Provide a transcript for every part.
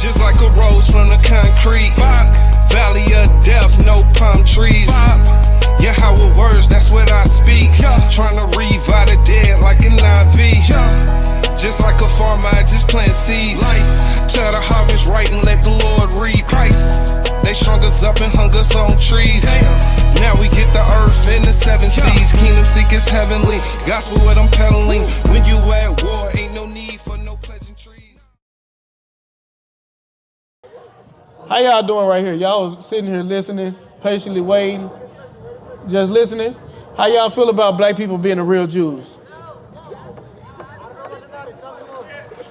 just like a rose from the concrete. Valley of death, no palm trees. Yeah, how it works, that's what I speak. Trying to revive the dead like an IV. Just like a farmer, I just plant seeds. Till the harvest right and let the Lord reap. They strung us up and hung us on trees. Now we get the earth and the seven seas. Kingdom seekers heavenly. Gospel what I'm peddling. When you at war, ain't no need for no pleasantries. How y'all doing right here? Y'all was sitting here listening, patiently waiting, just listening. How y'all feel about black people being the real Jews?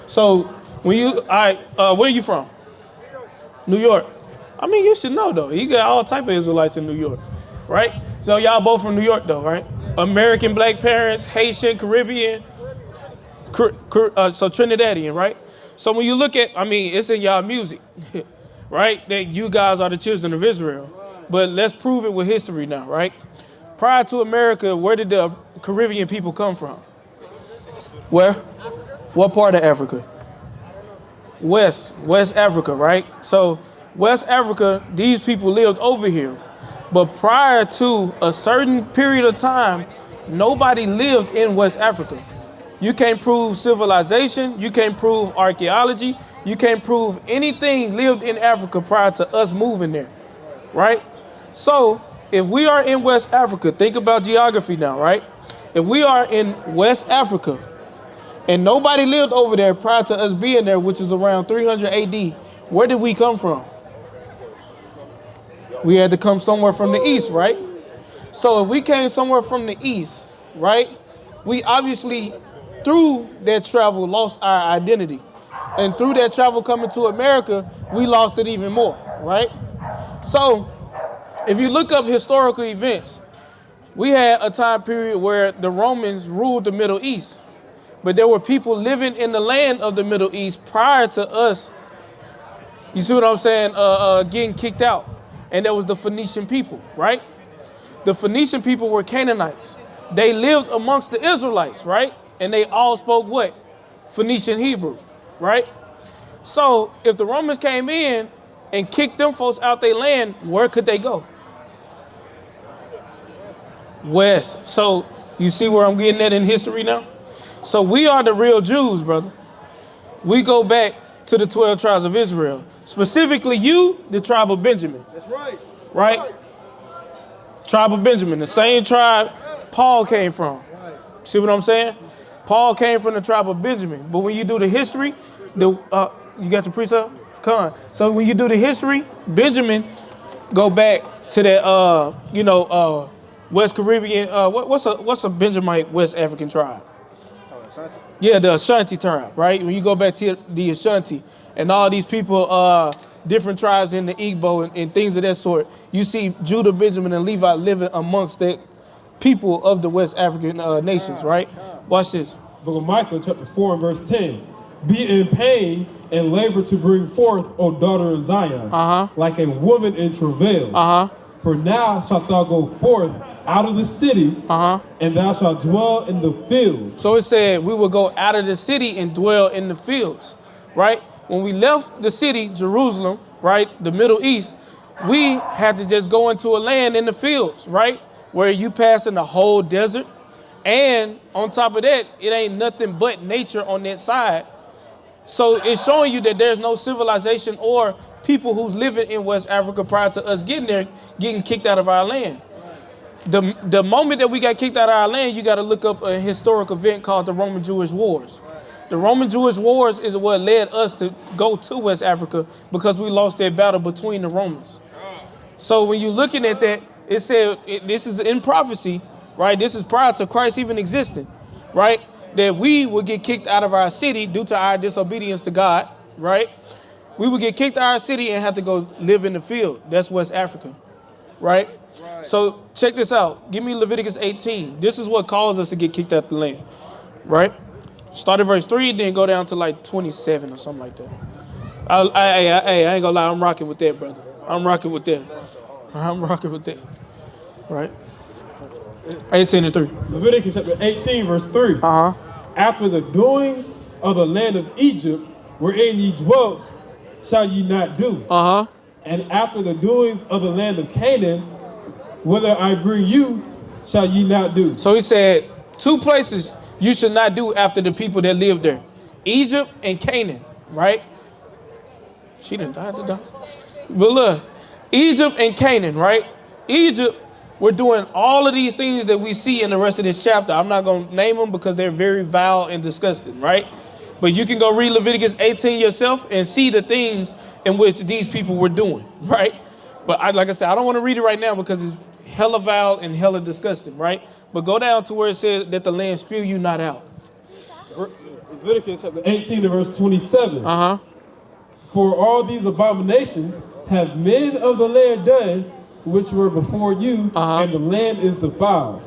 So, when you, all right, where you from? New York. I mean, you should know though. You got all type of Israelites in New York, right? So y'all both from New York though, right? American black parents, Haitian, Caribbean, so Trinidadian, right? So when you look at, I mean, it's in y'all music, right? That you guys are the children of Israel. But let's prove it with history now, right? Prior to America, where did the Caribbean people come from? Where? What part of Africa? West Africa, right? So West Africa, these people lived over here. But prior to a certain period of time, nobody lived in West Africa. You can't prove civilization, you can't prove archaeology, you can't prove anything lived in Africa prior to us moving there, right? So if we are in West Africa, think about geography now, right? If we are in West Africa, and nobody lived over there prior to us being there, which is around 300 AD. Where did we come from? We had to come somewhere from the east, right? So if we came somewhere from the east, right, we obviously, through that travel, lost our identity. And through that travel coming to America, we lost it even more, right? So if you look up historical events, we had a time period where the Romans ruled the Middle East. But there were people living in the land of the Middle East prior to us, you see what I'm saying, getting kicked out. And there was the Phoenician people, right? The Phoenician people were Canaanites. They lived amongst the Israelites, right? And they all spoke what? Phoenician Hebrew, right? So if the Romans came in and kicked them folks out their land, where could they go? West. So you see where I'm getting at in history now? So we are the real Jews, brother. We go back to the 12 tribes of Israel. Specifically you, the tribe of Benjamin. That's right. Right? Tribe of Benjamin, the same tribe Paul came from. Right. See what I'm saying? Paul came from the tribe of Benjamin. But when you do the history, you got the precept? Come on. So when you do the history, Benjamin go back to that, West Caribbean, what's a Benjamite West African tribe? Ashanti? Yeah, the Ashanti tribe, right? When you go back to the Ashanti and all these people, different tribes in the Igbo and things of that sort, you see Judah, Benjamin, and Levi living amongst the people of the West African nations, right? Watch this. Book of Micah, chapter 4, and verse 10. Be in pain and labor to bring forth, O daughter of Zion, like a woman in travail. For now shalt thou go forth out of the city, and thou shalt dwell in the fields. So it said we will go out of the city and dwell in the fields, right? When we left the city, Jerusalem, right, the Middle East, we had to just go into a land in the fields, right, where you pass in the whole desert. And on top of that, it ain't nothing but nature on that side. So it's showing you that there's no civilization or people who's living in West Africa prior to us getting there, getting kicked out of our land. The moment that we got kicked out of our land, you got to look up a historic event called the Roman-Jewish Wars. The Roman-Jewish Wars is what led us to go to West Africa because we lost that battle between the Romans. So when you're looking at that, it said, this is in prophecy, right? This is prior to Christ even existing, right? That we would get kicked out of our city due to our disobedience to God, right? We would get kicked out of our city and have to go live in the field. That's West Africa, right? So check this out. Give me Leviticus 18. This is what caused us to get kicked out the land, right? Start at verse 3, then go down to like 27 or something like that. I ain't gonna lie, I'm rocking with that, brother. I'm rocking with that. Right? 18 and 3. Leviticus chapter 18, verse 3. After the doings of the land of Egypt, wherein ye dwelt, shall ye not do. And after the doings of the land of Canaan, whither I bring you, shall ye not do. So he said, 2 places you should not do after the people that live there. Egypt and Canaan, right? She didn't die. But look, Egypt and Canaan, right? Egypt, we're doing all of these things that we see in the rest of this chapter. I'm not going to name them because they're very vile and disgusting, right? But you can go read Leviticus 18 yourself and see the things in which these people were doing, right? But like I said, I don't want to read it right now because it's hella vile and hella disgusting, right? But go down to where it says that the land spew you not out. Leviticus chapter 18 verse 27. For all these abominations have men of the land done, which were before you, and the land is defiled.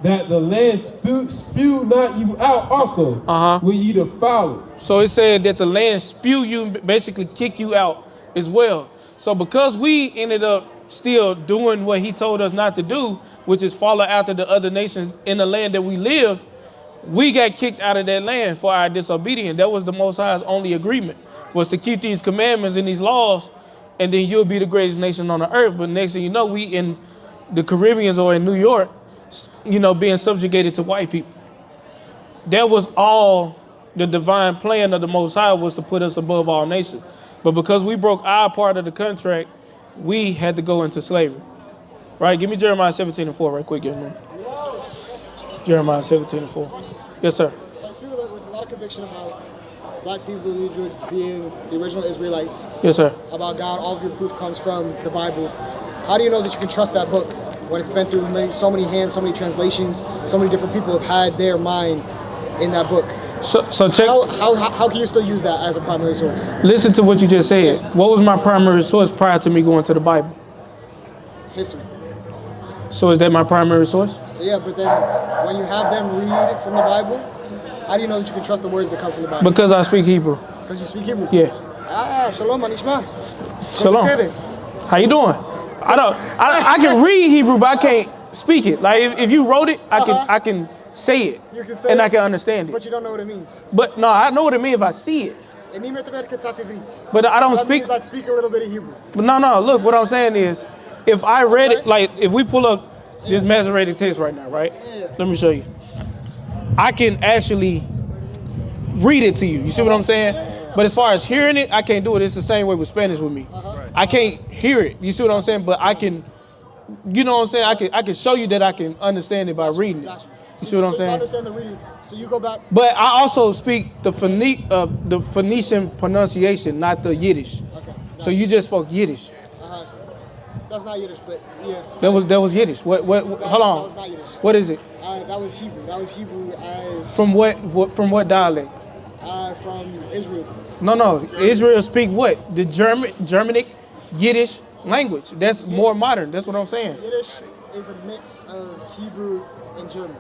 That the land spew not you out also, when ye defile it. So it said that the land spew you, basically kick you out as well. So because we ended up still doing what he told us not to do, which is follow after the other nations in the land that we live, we got kicked out of that land for our disobedience. That was the Most High's only agreement, was to keep these commandments and these laws, and then you'll be the greatest nation on the earth. But next thing you know, we in the Caribbeans or in New York, you know, being subjugated to white people. That was all the divine plan of the Most High, was to put us above all nations. But because we broke our part of the contract, we had to go into slavery. Right? Give me Jeremiah 17:4 right quick, man. Jeremiah 17:4. Yes, sir. So I speak with a lot of conviction about black people usually being the original Israelites. Yes, sir. About God, all of your proof comes from the Bible. How do you know that you can trust that book when it's been through so many hands, so many translations, so many different people have had their mind in that book? So check. How can you still use that as a primary source? Listen to what you just said. Yeah. What was my primary source prior to me going to the Bible? History. So is that my primary source? Yeah, but then when you have them read from the Bible, how do you know that you can trust the words that come from the Bible? Because I speak Hebrew. Because you speak Hebrew? Yeah. Shalom, Anishma. Shalom. How you doing? I can read Hebrew, but I can't speak it. Like if you wrote it, I can say it. You can say and it, I can understand it. But you don't know what it means. But no, I know what it means if I see it. But I don't speak. Means I speak a little bit of Hebrew. But no. Look, what I'm saying is, if I read it, like if we pull up this Masoretic text right now, right? Yeah. Let me show you. I can actually read it to you. You see what I'm saying? Yeah. But as far as hearing it, I can't do it. It's the same way with Spanish with me. I can't hear it. You see what I'm saying? But I can, you know what I'm saying? I can show you that I can understand it by reading it. You see what I'm saying? I understand the reading. So you go back. But I also speak the Phoenician pronunciation, not the Yiddish. Okay. So you just spoke Yiddish. That's not Yiddish, but yeah. That was Yiddish. What? Hold on. That was not Yiddish. What is it? That was Hebrew. That was Hebrew as. From what dialect? From Israel. No. Israel speak what? The Germanic Yiddish language. That's more modern. That's what I'm saying. Yiddish is a mix of Hebrew and German.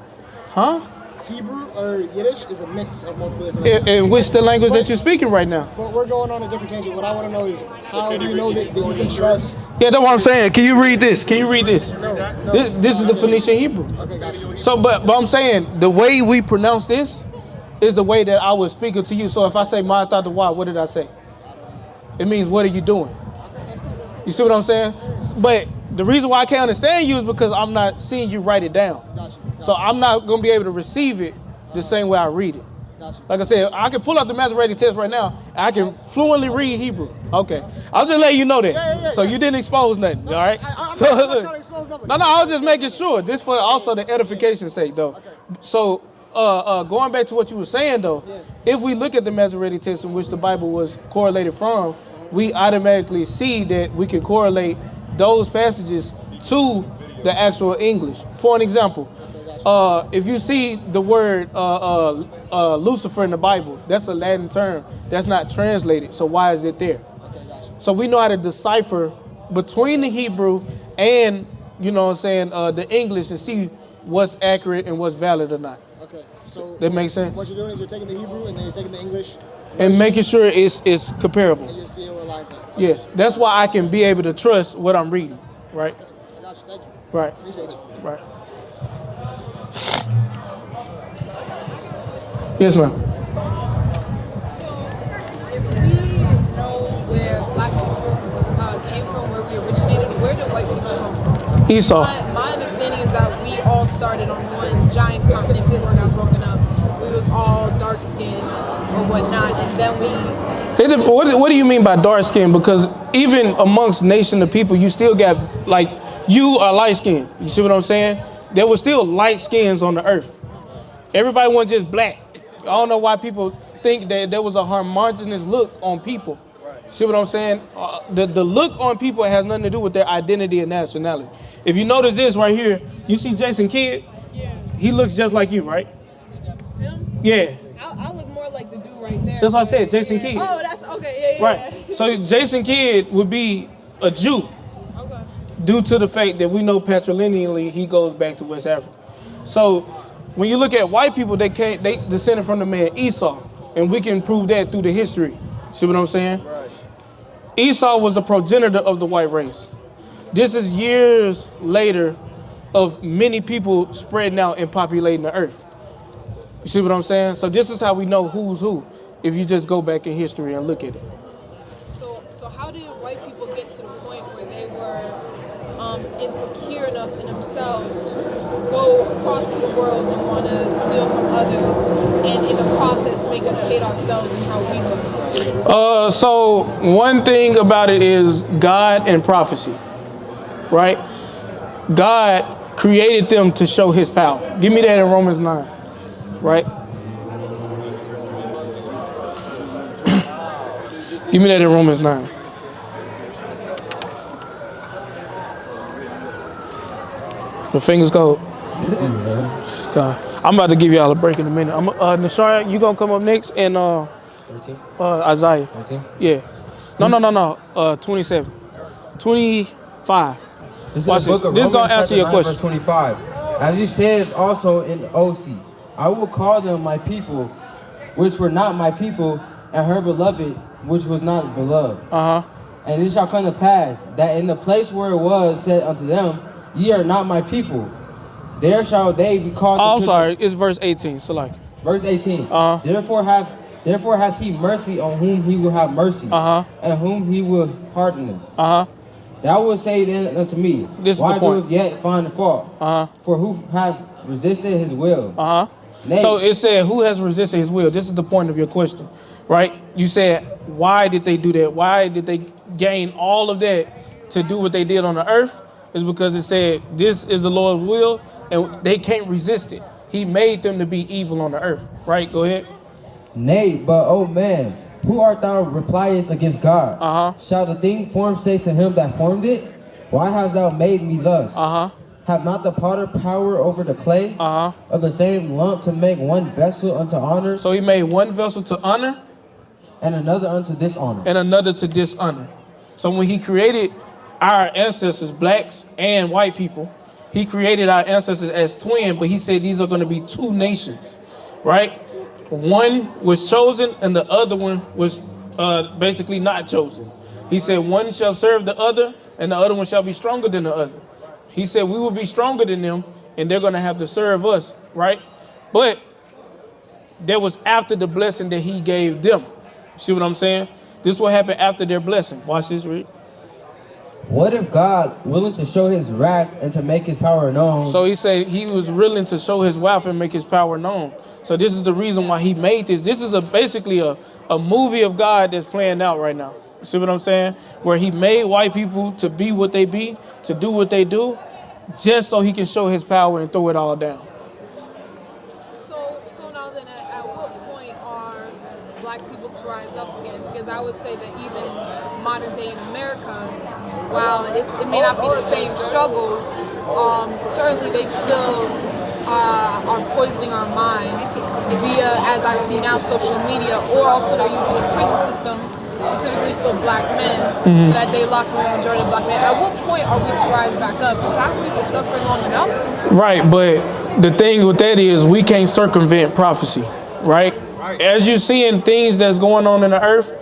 Huh? Hebrew or Yiddish is a mix of multiple different languages. And which the language that you're speaking right now? But we're going on a different tangent. What I want to know is how do you know that you can trust? Yeah, that's what I'm saying. Can you read this? No. This is the Phoenician Hebrew. Okay, gotcha. So, but I'm saying the way we pronounce this is the way that I would speak it to you. So if I say Ma'atah Dawah, what did I say? It means what are you doing? You see what I'm saying? But the reason why I can't understand you is because I'm not seeing you write it down. Gotcha. So I'm not going to be able to receive it the same way I read it. Gotcha. Like I said, I can pull up the Masoretic text right now, and I can fluently read Hebrew. Okay. I'll just let you know that. Yeah, so you didn't expose nothing, all right? I'm not trying to expose nothing. No, I was just making sure, just for also the edification's sake, though. Okay. So going back to what you were saying, though, if we look at the Masoretic text in which the Bible was correlated from, we automatically see that we can correlate those passages to the actual English. For an example, if you see the word Lucifer in the Bible, that's a Latin term. That's not translated. So why is it there? So we know how to decipher between the Hebrew and, you know what I'm saying, the English, and see what's accurate and what's valid or not. Okay. So that makes sense? What you're doing is you're taking the Hebrew and then you're taking the English. And making sure it's comparable. And you're seeing where it lines up. Yes. That's why I can be able to trust what I'm reading. Right? Okay. I got you. Thank you. Right. Appreciate you. Right. Yes, ma'am. So, if we know where Esau. My understanding is that we all started on one giant continent before it got broken up. We was all dark skinned or whatnot, and then we. What do you mean by dark skin? Because even amongst nation of people, you still got, like, you are light skinned. You see what I'm saying? There were still light skins on the earth. Everybody wasn't just black. I don't know why people think that there was a homogeneous look on people. See what I'm saying? The look on people has nothing to do with their identity and nationality. If you notice this right here, you see Jason Kidd? Yeah. He looks just like you, right? Him? Yeah. I look more like the dude right there. That's what I said, Jason Kidd. Oh, that's okay. Yeah. Right. So Jason Kidd would be a Jew. Okay. Due to the fact that we know patrilineally he goes back to West Africa. So when you look at white people, they descended from the man Esau, and we can prove that through the history. See what I'm saying? Right. Esau was the progenitor of the white race. This is years later of many people spreading out and populating the earth. You see what I'm saying? So this is how we know who's who, if you just go back in history and look at it. So how did white people get to the point where they were insecure enough in themselves to go across to the world and want to steal from others, and in the process make us hate ourselves and how we look? So one thing about it is God and prophecy, right? God created them to show his power. Give me that in Romans 9, right? Give me that in Romans 9. The fingers cold. I'm about to give y'all a break in a minute. Nashara, you gonna come up next, and 13? Isaiah. 13? Yeah. No. 27. 25. Watch this. This is gonna answer your question. Verse 25. As he said also in OC, I will call them my people, which were not my people, and her beloved, which was not beloved. And it shall come to pass that in the place where it was said unto them, ye are not my people, there shall they be called. Oh, I'm sorry. It's verse 18. So like. Verse 18. Therefore hath he mercy on whom he will have mercy, and whom he will harden them. Thou wilt say then unto me, this why is the point. doeth yet find fault? For who hath resisted his will? Nay. So it said, who has resisted his will? This is the point of your question, right? You said, why did they do that? Why did they gain all of that to do what they did on the earth? It's because it said, this is the Lord's will, and they can't resist it. He made them to be evil on the earth, right? Go ahead. Nay, but O man, who art thou repliest against God? Shall the thing formed say to him that formed it, why hast thou made me thus? Have not the potter power over the clay of the same lump to make one vessel unto honor? So he made one vessel to honor, and another unto dishonor. And another to dishonor. So when he created our ancestors, blacks and white people, he created our ancestors as twin, but he said these are going to be two nations, right? One was chosen and the other one was basically not chosen. He said one shall serve the other and the other one shall be stronger than the other. He said we will be stronger than them and they're going to have to serve us, right? But that was after the blessing that he gave them. See what I'm saying? This will happen after their blessing. Watch this, read. What if God, willing to show his wrath and to make his power known? So he said he was willing to show his wrath and make his power known. So this is the reason why he made this. This is basically a movie of God that's playing out right now. See what I'm saying? Where he made white people to be what they be, to do what they do, just so he can show his power and throw it all down. So now then, at what point are black people to rise up again? Because I would say that even modern day in America, while it may not be the same struggles, certainly they still are poisoning our mind via, as I see now, social media, or also they're using the prison system specifically for black men, so that they lock away the majority of black men. At what point are we to rise back up? Because haven't we been suffering long enough? Right, but the thing with that is we can't circumvent prophecy, right? As you're seeing things that's going on in the earth,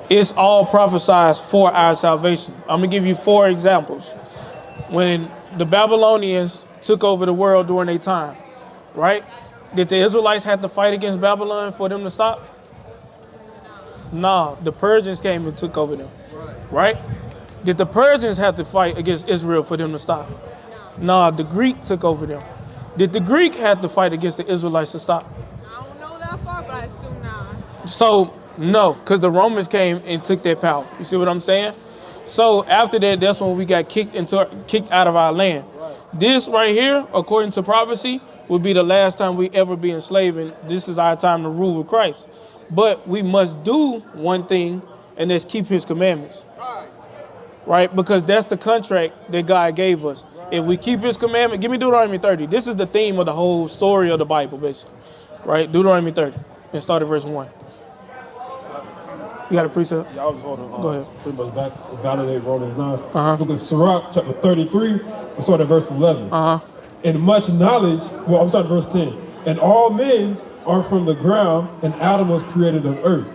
it's all prophesied for our salvation. I'm going to give you 4 examples. When the Babylonians took over the world during their time, right? Did the Israelites have to fight against Babylon for them to stop? No, the Persians came and took over them, right? Did the Persians have to fight against Israel for them to stop? Nah, the Greek took over them. Did the Greek have to fight against the Israelites to stop? I don't know that far, but I assume not. So, no, because the Romans came and took their power. You see what I'm saying? So after that, that's when we got kicked out of our land. This right here, according to prophecy, will be the last time we ever be enslaved, and this is our time to rule with Christ. But we must do one thing, and that's keep his commandments. Right? Because that's the contract that God gave us. If we keep his commandment, give me Deuteronomy 30. This is the theme of the whole story of the Bible, basically. Right? Deuteronomy 30. And start at verse 1. You got a precept? Yeah, I was holding Go ahead. pretty much validate Romans 9. Book of Sirach, chapter 33, we'll start at verse 11. And much knowledge, well, I'm sorry, verse 10. And all men are from the ground, and Adam was created of earth.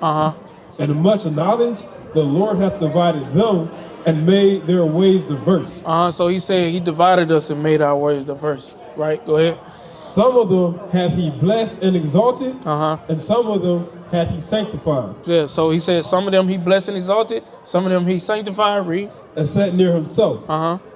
And much knowledge, the Lord hath divided them and made their ways diverse. So he said he divided us and made our ways diverse. Right? Go ahead. Some of them hath he blessed and exalted, and some of them hath he sanctified. Yeah, so he said some of them he blessed and exalted, some of them he sanctified, read. And set near himself.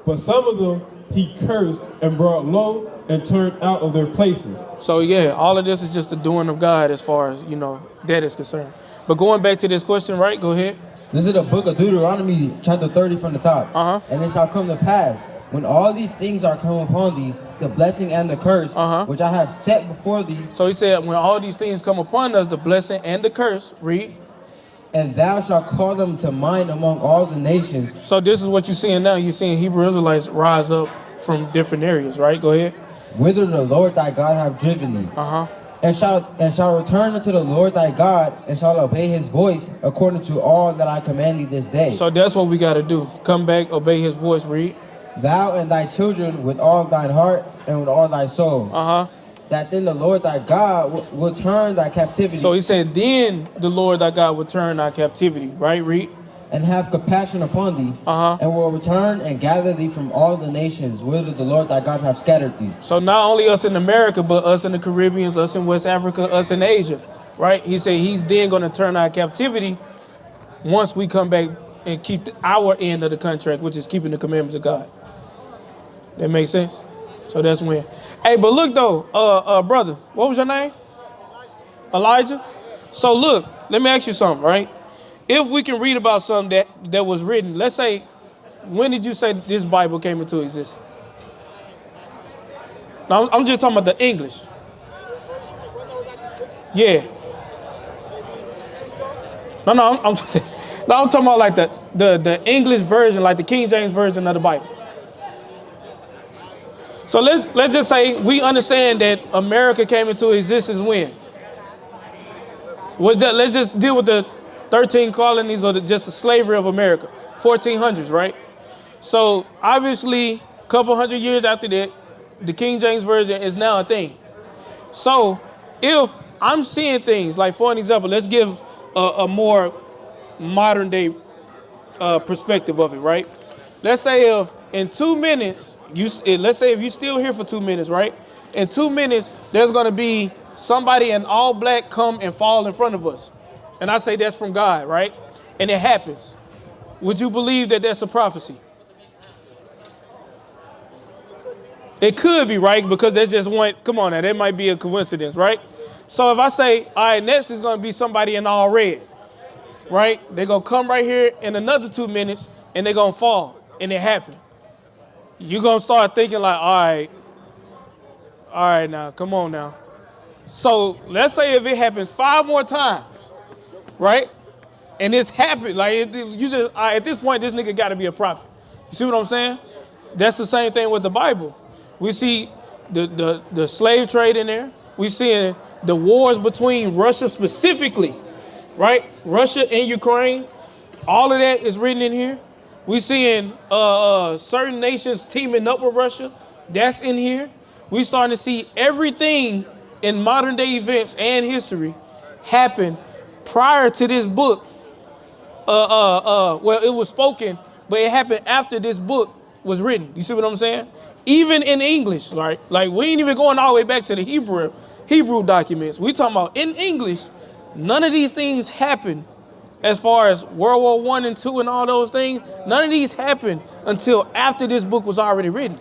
But some of them he cursed and brought low and turned out of their places. So yeah, all of this is just the doing of God as far as, that is concerned. But going back to this question, right? Go ahead. This is the book of Deuteronomy, chapter 30 from the top. And it shall come to pass, when all these things are come upon thee, the blessing and the curse, which I have set before thee. So he said, when all these things come upon us, the blessing and the curse, read. And thou shalt call them to mind among all the nations. So this is what you're seeing now. You're seeing Hebrew Israelites rise up from different areas, right? Go ahead. Whither the Lord thy God hath driven thee. And shall return unto the Lord thy God, and shall obey his voice according to all that I command thee this day. So that's what we got to do. Come back, obey his voice, read. Thou and thy children with all thine heart and with all thy soul. That then the Lord thy God will turn thy captivity. So he said, then the Lord thy God will turn thy captivity, right? Read. And have compassion upon thee, and will return and gather thee from all the nations whither the Lord thy God hath scattered thee. So not only us in America, but us in the Caribbean, us in West Africa, us in Asia, right? He said he's then going to turn our captivity once we come back and keep our end of the contract, which is keeping the commandments of God. That makes sense? So that's when. Hey, but look though, brother, what was your name? Elijah? So look, let me ask you something, right? If we can read about something that was written, let's say, when did you say this Bible came into existence? Now, I'm just talking about the English. Yeah. No, I'm talking about like the English version, like the King James version of the Bible. So let's just say we understand that America came into existence when? Let's just deal with the 13 colonies or just the slavery of America, 1400s, right? So obviously, a couple hundred years after that, the King James Version is now a thing. So if I'm seeing things, like for an example, let's give a more modern day perspective of it, right? Let's say if in 2 minutes, let's say if you're still here for 2 minutes, right? In 2 minutes, there's gonna be somebody in all black come and fall in front of us. And I say that's from God, right? And it happens. Would you believe that that's a prophecy? It could be, right? Because that's just one, come on now, that might be a coincidence, right? So if I say, all right, next is gonna be somebody in all red, right? They're gonna come right here in another 2 minutes and they're gonna fall, and it happened. You're gonna start thinking like, all right now, come on now. So let's say if it happens 5 more times, right? And it's happened, like you just at this point, this nigga got to be a prophet. You see what I'm saying? That's the same thing with the Bible. We see the slave trade in there. We see the wars between Russia specifically, right? Russia and Ukraine. All of that is written in here. We seeing certain nations teaming up with Russia. That's in here. We starting to see everything in modern day events and history happen prior to this book. Well, it was spoken, but it happened after this book was written. You see what I'm saying? Even in English, right? Like we ain't even going all the way back to the Hebrew documents. We talking about in English, none of these things happened as far as World War I and II and all those things. None of these happened until after this book was already written.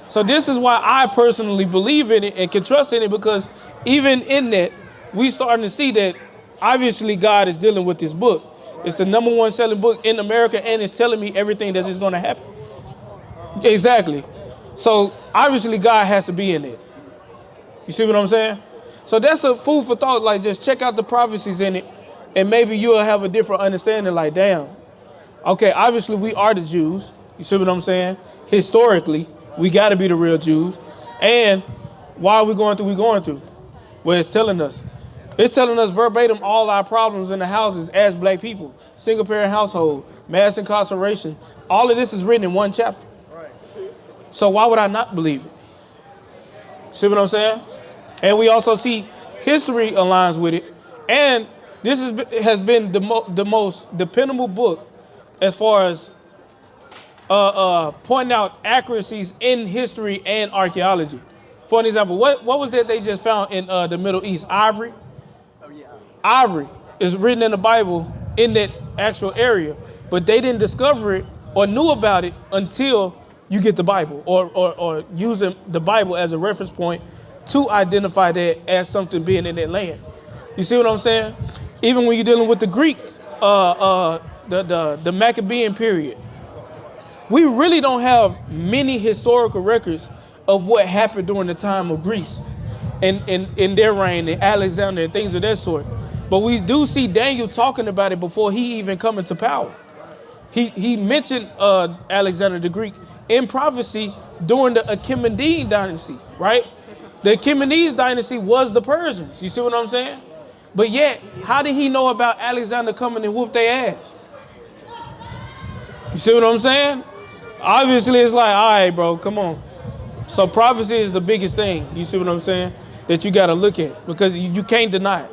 So this is why I personally believe in it and can trust in it, because even in that, we starting to see that obviously God is dealing with this book. It's the #1 selling book in America, and it's telling me everything that is going to happen. Exactly. So obviously God has to be in it. You see what I'm saying? So that's a food for thought. Like, just check out the prophecies in it, and maybe you'll have a different understanding. Like, damn, okay, obviously we are the Jews. You see what I'm saying? Historically, we got to be the real Jews. And why are we going through what we're going through? Well, it's telling us. It's telling us verbatim all our problems in the houses as black people. Single parent household, mass incarceration. All of this is written in one chapter. So why would I not believe it? See what I'm saying? And we also see history aligns with it. And this has been the most dependable book as far as pointing out accuracies in history and archaeology. For an example, what was that they just found in the Middle East? Ivory? Oh, yeah. Ivory is written in the Bible in that actual area, but they didn't discover it or knew about it until you get the Bible, or using the Bible as a reference point to identify that as something being in that land. You see what I'm saying? Even when you're dealing with the Greek, the Maccabean period, we really don't have many historical records of what happened during the time of Greece and in their reign, and Alexander and things of that sort. But we do see Daniel talking about it before he even come into power. He mentioned Alexander the Greek in prophecy during the Achaemenid dynasty, right? The Achaemenid dynasty was the Persians. You see what I'm saying? But yet, how did he know about Alexander coming and whoop their ass? You see what I'm saying? Obviously, it's like, all right, bro, come on. So prophecy is the biggest thing. You see what I'm saying? That you got to look at, because you can't deny it.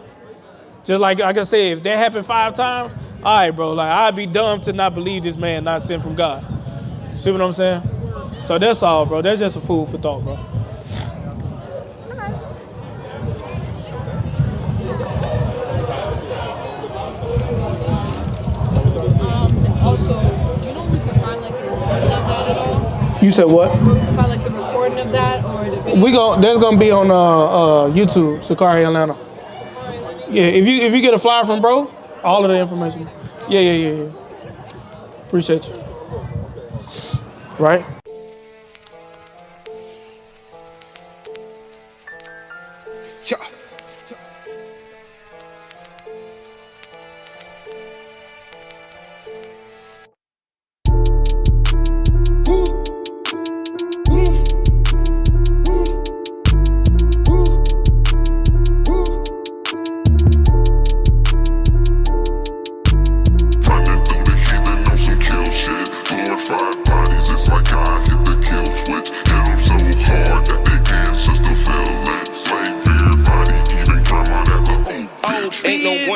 Just like I said, if that happened 5 times, all right, bro, like, I'd be dumb to not believe this man not sent from God. See what I'm saying? So that's all, bro. That's just a food for thought, bro. Also, do you know if we can find like the recording of that at all? You said what? Where we can find like the recording of that or the video? There's gonna be on YouTube, Sakari Atlanta. Yeah, if you get a flyer from bro, all of the information. Yeah. Appreciate you. Right? Yeah.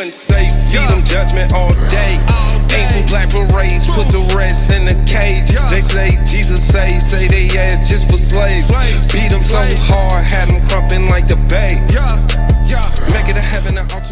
Safe, feed them judgment all day. Ain't for black parades, put the rest in the cage. They say Jesus say they ass just for slaves. Beat them so hard, had them crumping like the bay. Make it a heaven, an altar.